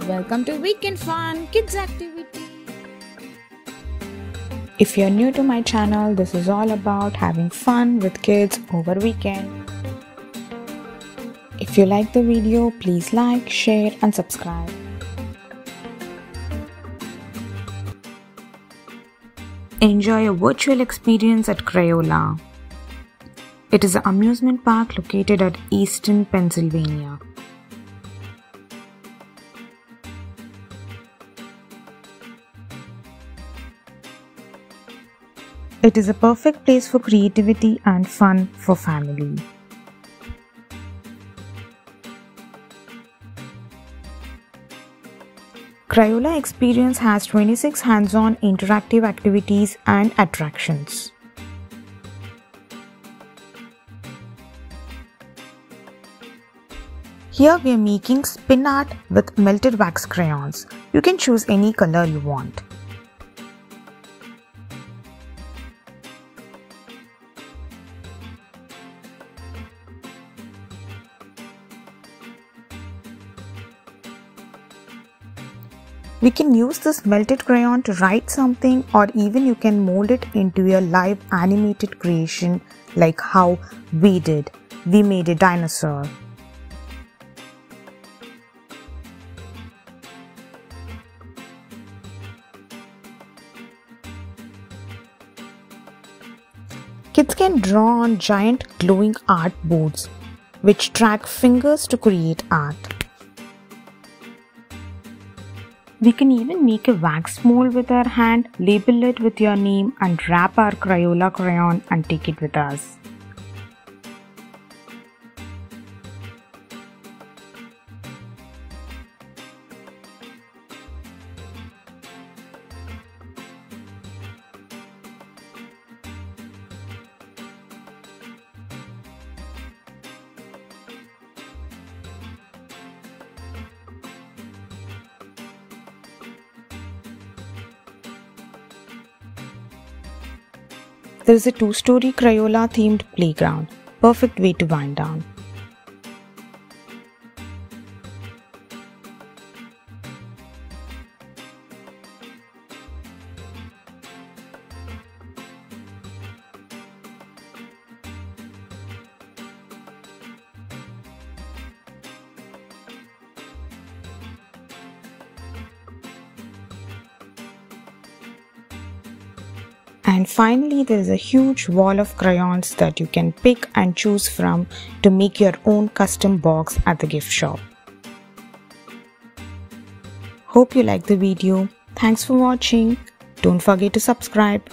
Welcome to Weekend Fun Kids Activity. If you're new to my channel, this is all about having fun with kids over weekend. If you like the video, please like, share and subscribe. Enjoy a virtual experience at Crayola. It is an amusement park located at Easton, Pennsylvania. It is a perfect place for creativity and fun for family. Crayola Experience has 26 hands-on interactive activities and attractions. Here we are making spin art with melted wax crayons. You can choose any color you want. We can use this melted crayon to write something, or even you can mold it into a live animated creation like how we did. We made a dinosaur. Kids can draw on giant glowing art boards, which track fingers to create art. We can even make a wax mold with our hand, label it with your name and wrap our Crayola crayon and take it with us. There is a 2-story Crayola themed playground. Perfect way to wind down. And finally, there is a huge wall of crayons that you can pick and choose from to make your own custom box at the gift shop. Hope you like the video. Thanks for watching. Don't forget to subscribe.